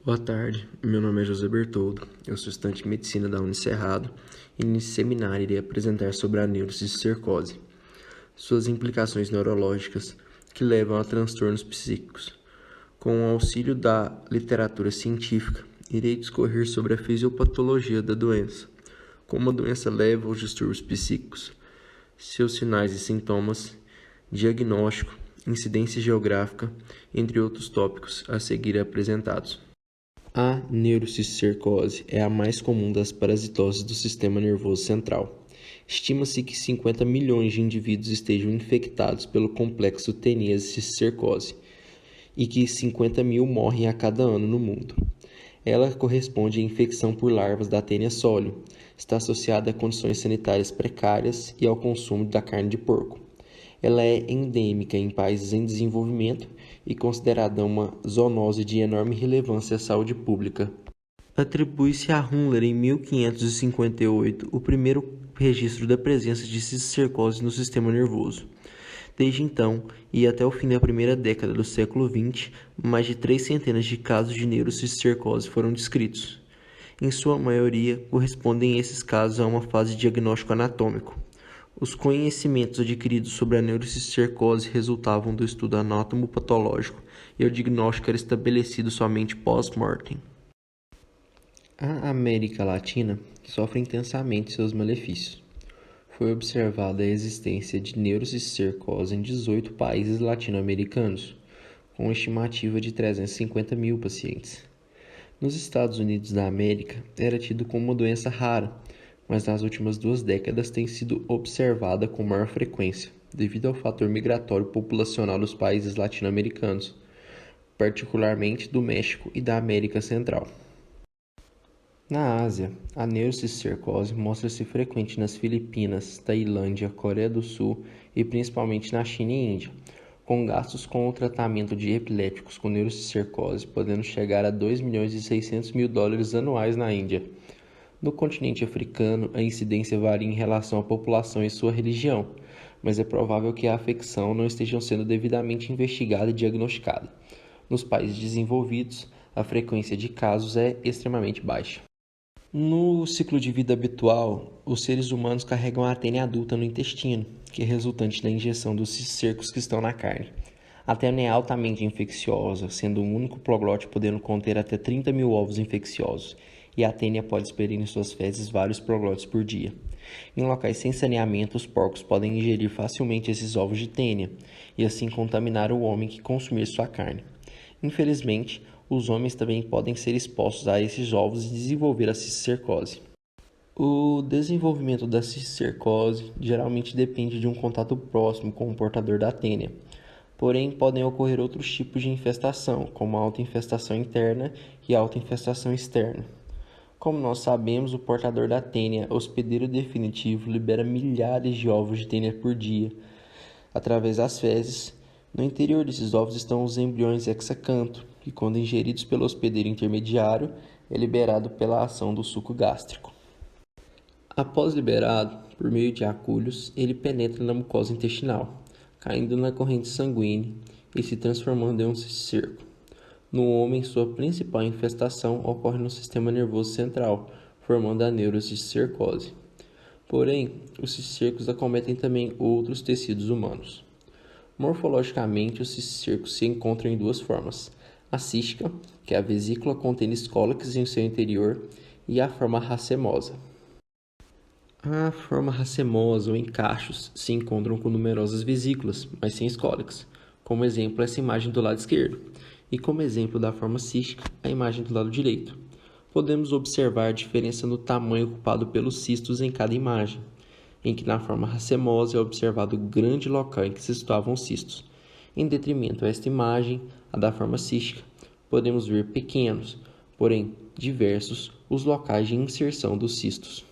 Boa tarde, meu nome é José Bertoldo, eu sou estudante de Medicina da Unicerrado e nesse seminário irei apresentar sobre a neurocisticercose, suas implicações neurológicas que levam a transtornos psíquicos. Com o auxílio da literatura científica, irei discorrer sobre a fisiopatologia da doença, como a doença leva aos distúrbios psíquicos, seus sinais e sintomas, diagnóstico, incidência geográfica, entre outros tópicos a seguir apresentados. A neurocisticercose é a mais comum das parasitoses do sistema nervoso central. Estima-se que 50 milhões de indivíduos estejam infectados pelo complexo teníase-cisticercose e que 50 mil morrem a cada ano no mundo. Ela corresponde à infecção por larvas da Taenia solium, está associada a condições sanitárias precárias e ao consumo da carne de porco. Ela é endêmica em países em desenvolvimento e considerada uma zoonose de enorme relevância à saúde pública. Atribui-se a Hunler em 1558 o primeiro registro da presença de cisticercose no sistema nervoso. Desde então, e até o fim da primeira década do século XX, mais de 3 centenas de casos de neurocisticercose foram descritos. Em sua maioria, correspondem esses casos a uma fase de diagnóstico anatômico. Os conhecimentos adquiridos sobre a neurocisticercose resultavam do estudo anatomo-patológico e o diagnóstico era estabelecido somente pós-mortem. A América Latina sofre intensamente seus malefícios. Foi observada a existência de neurocisticercose em 18 países latino-americanos, com uma estimativa de 350 mil pacientes. Nos Estados Unidos da América, era tido como uma doença rara, mas nas últimas 2 décadas tem sido observada com maior frequência, devido ao fator migratório populacional dos países latino-americanos, particularmente do México e da América Central. Na Ásia, a neurocisticercose mostra-se frequente nas Filipinas, Tailândia, Coreia do Sul e principalmente na China e Índia, com gastos com o tratamento de epiléticos com neurocisticercose podendo chegar a $2.600.000 anuais na Índia. No continente africano, a incidência varia em relação à população e sua religião, mas é provável que a afecção não esteja sendo devidamente investigada e diagnosticada. Nos países desenvolvidos, a frequência de casos é extremamente baixa. No ciclo de vida habitual, os seres humanos carregam a tênia adulta no intestino, que é resultante da injeção dos cisticercos que estão na carne. A tênia é altamente infecciosa, sendo um único proglótio podendo conter até 30 mil ovos infecciosos, e a tênia pode expelir em suas fezes vários proglótios por dia. Em locais sem saneamento, os porcos podem ingerir facilmente esses ovos de tênia, e assim contaminar o homem que consumir sua carne. Infelizmente, os homens também podem ser expostos a esses ovos e desenvolver a cisticercose. O desenvolvimento da cisticercose geralmente depende de um contato próximo com o portador da tênia. Porém, podem ocorrer outros tipos de infestação, como a autoinfestação interna e a autoinfestação externa. Como nós sabemos, o portador da tênia, hospedeiro definitivo, libera milhares de ovos de tênia por dia, através das fezes. No interior desses ovos estão os embriões hexacanto, que quando ingeridos pelo hospedeiro intermediário, é liberado pela ação do suco gástrico. Após liberado, por meio de acúlios, ele penetra na mucosa intestinal, caindo na corrente sanguínea e se transformando em um cisticerco. No homem, sua principal infestação ocorre no sistema nervoso central, formando a neurocisticercose. Porém, os cisticercos acometem também outros tecidos humanos. Morfologicamente, os cisticercos se encontram em 2 formas: a cística, que é a vesícula contendo escólex em seu interior, e a forma racemosa. A forma racemosa ou em cachos se encontram com numerosas vesículas, mas sem escólex, como exemplo essa imagem do lado esquerdo, e como exemplo da forma cística, a imagem do lado direito. Podemos observar a diferença no tamanho ocupado pelos cistos em cada imagem, em que na forma racemosa é observado o grande local em que se situavam os cistos. Em detrimento a esta imagem, a da forma cística, podemos ver pequenos, porém diversos, os locais de inserção dos cistos.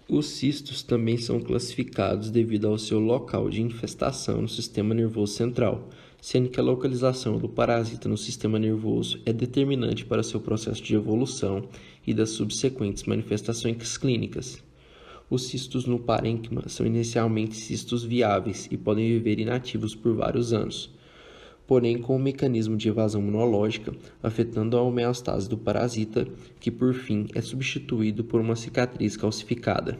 Os cistos também são classificados devido ao seu local de infestação no sistema nervoso central, sendo que a localização do parasita no sistema nervoso é determinante para seu processo de evolução e das subsequentes manifestações clínicas. Os cistos no parênquima são inicialmente cistos viáveis e podem viver inativos por vários anos. porém com um mecanismo de evasão imunológica, afetando a homeostase do parasita, que por fim é substituído por uma cicatriz calcificada.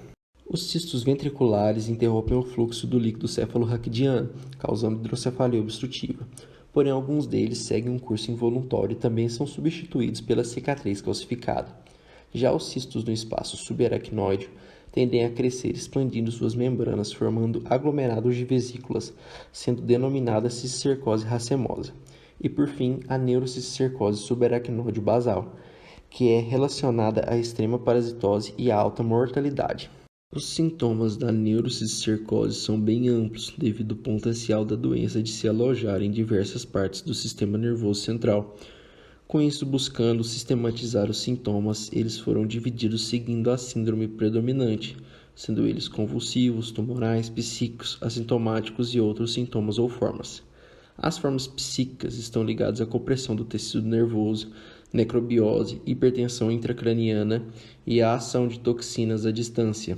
Os cistos ventriculares interrompem o fluxo do líquido cefalorraquidiano, causando hidrocefalia obstrutiva. Porém, alguns deles seguem um curso involuntário e também são substituídos pela cicatriz calcificada. Já os cistos no espaço subaracnoide tendem a crescer expandindo suas membranas, formando aglomerados de vesículas, sendo denominada cisticercose racemosa. E, por fim, a neurocisticercose subaracnoide basal, que é relacionada à extrema parasitose e à alta mortalidade. Os sintomas da neurocisticercose são bem amplos, devido ao potencial da doença de se alojar em diversas partes do sistema nervoso central. Com isso, buscando sistematizar os sintomas, eles foram divididos seguindo a síndrome predominante, sendo eles convulsivos, tumorais, psíquicos, assintomáticos e outros sintomas ou formas. As formas psíquicas estão ligadas à compressão do tecido nervoso, necrobiose, hipertensão intracraniana e à ação de toxinas à distância.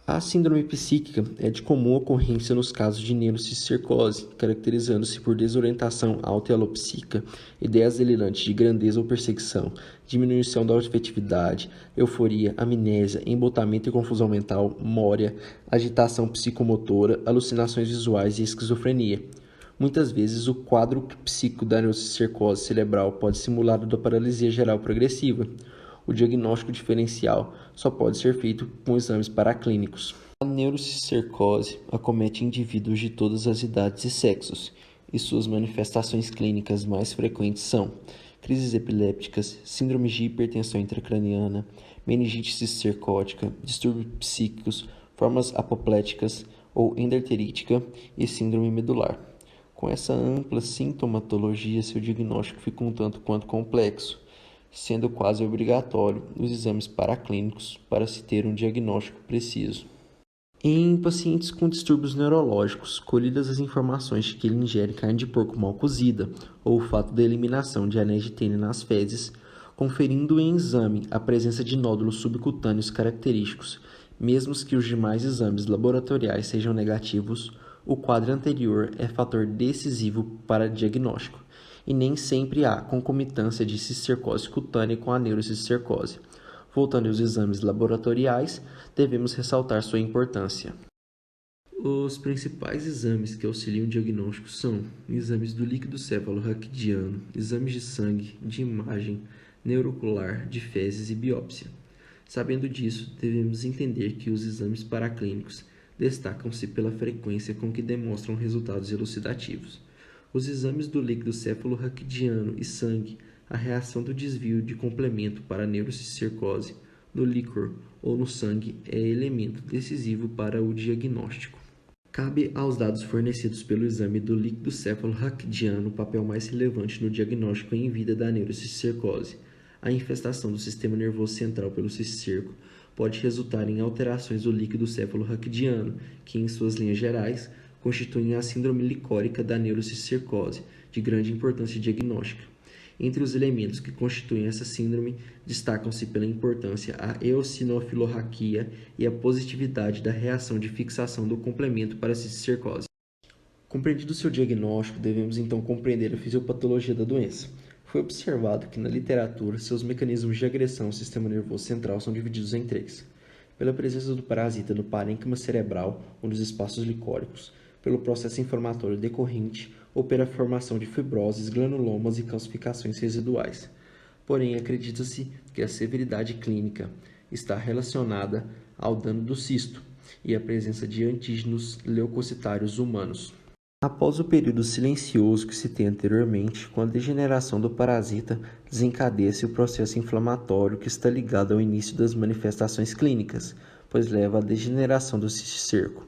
A síndrome psíquica é de comum ocorrência nos casos de neurocisticercose, caracterizando-se por desorientação autoalopsíquica, ideias delirantes de grandeza ou perseguição, diminuição da afetividade, euforia, amnésia, embotamento e confusão mental, mória, agitação psicomotora, alucinações visuais e esquizofrenia. Muitas vezes, o quadro psíquico da neurocisticercose cerebral pode simular o da paralisia geral progressiva. O diagnóstico diferencial só pode ser feito com exames paraclínicos. A neurocisticercose acomete indivíduos de todas as idades e sexos, e suas manifestações clínicas mais frequentes são crises epilépticas, síndromes de hipertensão intracraniana, meningite cisticercótica, distúrbios psíquicos, formas apopléticas ou endarterítica e síndrome medular. Com essa ampla sintomatologia, seu diagnóstico fica um tanto quanto complexo, sendo quase obrigatório os exames paraclínicos para se ter um diagnóstico preciso. Em pacientes com distúrbios neurológicos, colhidas as informações de que ele ingere carne de porco mal cozida ou o fato da eliminação de anéis de tênia nas fezes, conferindo em exame a presença de nódulos subcutâneos característicos, mesmo que os demais exames laboratoriais sejam negativos, o quadro anterior é fator decisivo para diagnóstico, e nem sempre há concomitância de cisticercose cutânea com a neurocisticercose. Voltando aos exames laboratoriais, devemos ressaltar sua importância. Os principais exames que auxiliam o diagnóstico são exames do líquido cefalorraquidiano, exames de sangue, de imagem neuroocular, de fezes e biópsia. Sabendo disso, devemos entender que os exames paraclínicos destacam-se pela frequência com que demonstram resultados elucidativos. Os exames do líquido cefalorraquidiano e sangue, a reação do desvio de complemento para a neurocisticercose no líquor ou no sangue é elemento decisivo para o diagnóstico. Cabe aos dados fornecidos pelo exame do líquido cefalorraquidiano o papel mais relevante no diagnóstico em vida da neurocisticercose. A infestação do sistema nervoso central pelo cisticerco pode resultar em alterações do líquido cefalorraquidiano, que, em suas linhas gerais, constituem a síndrome licórica da neurocisticercose, de grande importância diagnóstica. Entre os elementos que constituem essa síndrome, destacam-se pela importância a eosinofilorraquia e a positividade da reação de fixação do complemento para a cisticercose. Compreendido seu diagnóstico, devemos então compreender a fisiopatologia da doença. Foi observado que na literatura, seus mecanismos de agressão ao sistema nervoso central são divididos em 3. Pela presença do parasita no parênquima cerebral ou nos espaços licóricos, pelo processo inflamatório decorrente ou pela formação de fibroses, granulomas e calcificações residuais. Porém, acredita-se que a severidade clínica está relacionada ao dano do cisto e à presença de antígenos leucocitários humanos. Após o período silencioso que citei anteriormente, com a degeneração do parasita, desencadeia-se o processo inflamatório que está ligado ao início das manifestações clínicas, pois leva à degeneração do cisticerco.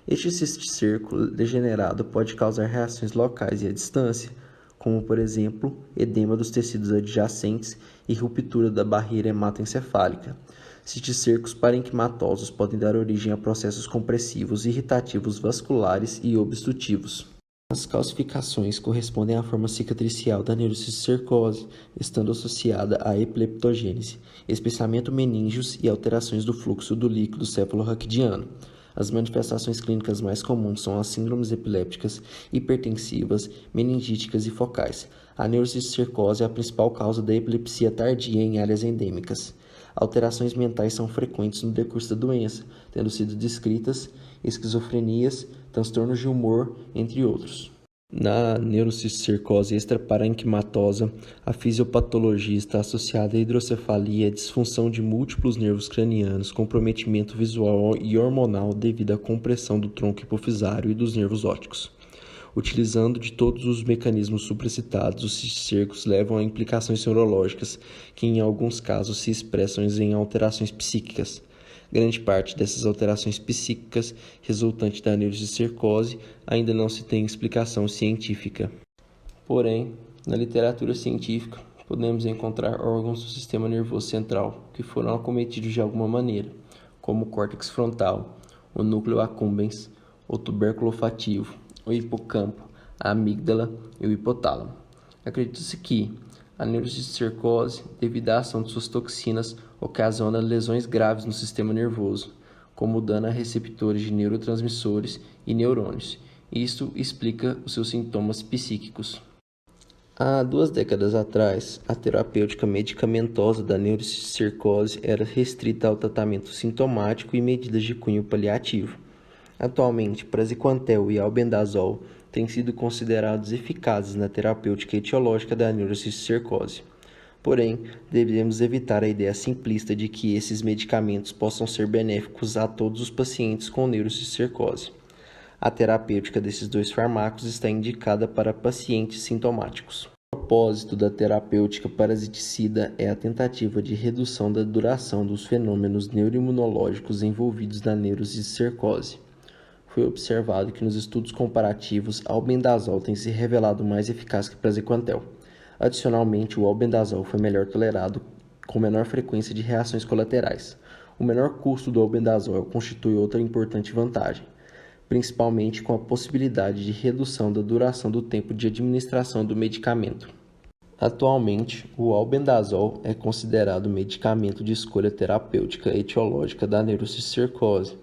Este cisticerco degenerado pode causar reações locais e à distância, como, por exemplo, edema dos tecidos adjacentes e ruptura da barreira hematoencefálica. Cisticercos parenquimatosos podem dar origem a processos compressivos, irritativos vasculares e obstrutivos. As calcificações correspondem à forma cicatricial da neurocisticercose, estando associada à epileptogênese, espessamento meníngeos e alterações do fluxo do líquido cefalorraquidiano. As manifestações clínicas mais comuns são as síndromes epilépticas, hipertensivas, meningíticas e focais. A neurocisticercose é a principal causa da epilepsia tardia em áreas endêmicas. Alterações mentais são frequentes no decurso da doença, tendo sido descritas esquizofrenias, transtornos de humor, entre outros. Na neurocisticercose extraparenquimatosa, a fisiopatologia está associada à hidrocefalia, disfunção de múltiplos nervos cranianos, comprometimento visual e hormonal devido à compressão do tronco hipofisário e dos nervos ópticos. Utilizando de todos os mecanismos supracitados, os cisticercos levam a implicações neurológicas que, em alguns casos, se expressam em alterações psíquicas. Grande parte dessas alterações psíquicas resultantes da neurocisticercose ainda não se tem explicação científica. Porém, na literatura científica, podemos encontrar órgãos do sistema nervoso central que foram acometidos de alguma maneira, como o córtex frontal, o núcleo accumbens, o tubérculo olfativo, o hipocampo, a amígdala e o hipotálamo. Acredita-se que a neurocisticercose, devido à ação de suas toxinas, ocasiona lesões graves no sistema nervoso, como dano a receptores de neurotransmissores e neurônios. Isto explica os seus sintomas psíquicos. Há 2 décadas atrás, a terapêutica medicamentosa da neurocisticercose era restrita ao tratamento sintomático e medidas de cunho paliativo. Atualmente, praziquantel e albendazol têm sido considerados eficazes na terapêutica etiológica da neurocisticercose. Porém, devemos evitar a ideia simplista de que esses medicamentos possam ser benéficos a todos os pacientes com neurocisticercose. A terapêutica desses 2 fármacos está indicada para pacientes sintomáticos. O propósito da terapêutica parasiticida é a tentativa de redução da duração dos fenômenos neuroimunológicos envolvidos na neurocisticercose. Foi observado que nos estudos comparativos, albendazol tem se revelado mais eficaz que praziquantel. Adicionalmente, o albendazol foi melhor tolerado, com menor frequência de reações colaterais. O menor custo do albendazol constitui outra importante vantagem, principalmente com a possibilidade de redução da duração do tempo de administração do medicamento. Atualmente, o albendazol é considerado o medicamento de escolha terapêutica etiológica da neurocisticercose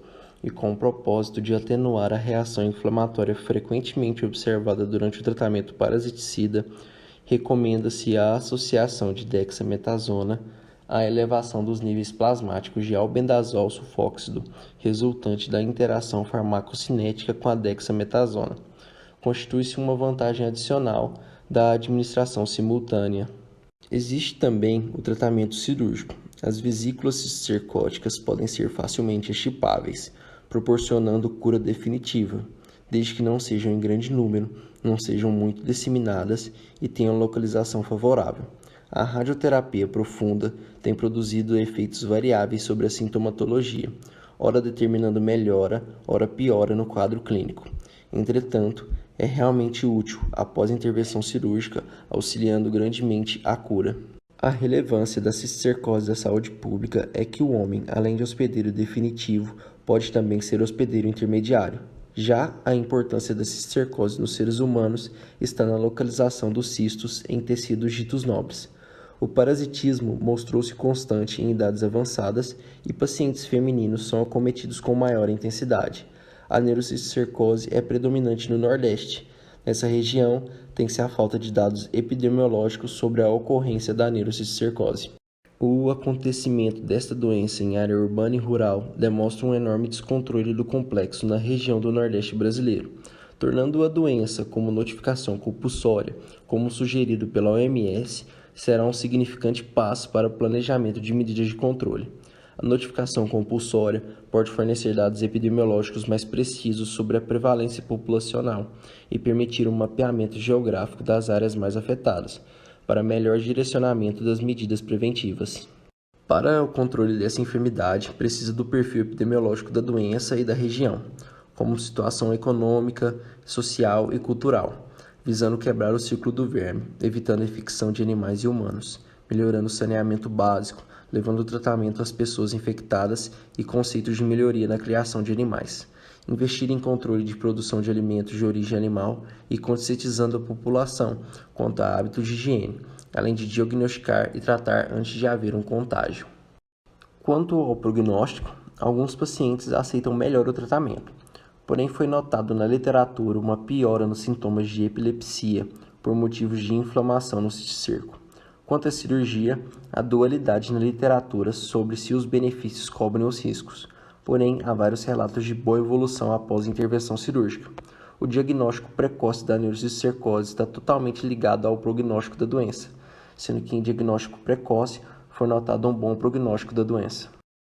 e com o propósito de atenuar a reação inflamatória frequentemente observada durante o tratamento parasiticida, recomenda-se a associação de dexametasona à elevação dos níveis plasmáticos de albendazol sulfóxido, resultante da interação farmacocinética com a dexametasona. Constitui-se uma vantagem adicional da administração simultânea. Existe também o tratamento cirúrgico. As vesículas cisticercóticas podem ser facilmente extirpáveis, proporcionando cura definitiva, desde que não sejam em grande número, não sejam muito disseminadas e tenham localização favorável. A radioterapia profunda tem produzido efeitos variáveis sobre a sintomatologia, ora determinando melhora, ora piora no quadro clínico. Entretanto, é realmente útil após a intervenção cirúrgica, auxiliando grandemente a cura. A relevância da cisticercose da saúde pública é que o homem, além de hospedeiro definitivo, pode também ser hospedeiro intermediário. Já a importância da cisticercose nos seres humanos está na localização dos cistos em tecidos ditos nobres. O parasitismo mostrou-se constante em idades avançadas e pacientes femininos são acometidos com maior intensidade. A neurocisticercose é predominante no Nordeste. Nessa região, tem-se a falta de dados epidemiológicos sobre a ocorrência da neurocisticercose. O acontecimento desta doença em área urbana e rural demonstra um enorme descontrole do complexo na região do Nordeste brasileiro, tornando a doença como notificação compulsória, como sugerido pela OMS, será um significante passo para o planejamento de medidas de controle. A notificação compulsória pode fornecer dados epidemiológicos mais precisos sobre a prevalência populacional e permitir um mapeamento geográfico das áreas mais afetadas, para melhor direcionamento das medidas preventivas. Para o controle dessa enfermidade, precisa do perfil epidemiológico da doença e da região, como situação econômica, social e cultural, visando quebrar o ciclo do verme, evitando a infecção de animais e humanos, melhorando o saneamento básico, levando o tratamento às pessoas infectadas e conceitos de melhoria na criação de animais. Investir em controle de produção de alimentos de origem animal e conscientizando a população quanto a hábitos de higiene, além de diagnosticar e tratar antes de haver um contágio. Quanto ao prognóstico, alguns pacientes aceitam melhor o tratamento. Porém, foi notado na literatura uma piora nos sintomas de epilepsia por motivos de inflamação no cisticerco. Quanto à cirurgia, há dualidade na literatura sobre se os benefícios cobrem os riscos. Porém, há vários relatos de boa evolução após intervenção cirúrgica. O diagnóstico precoce da neurocisticercose está totalmente ligado ao prognóstico da doença, sendo que em diagnóstico precoce foi notado um bom prognóstico da doença.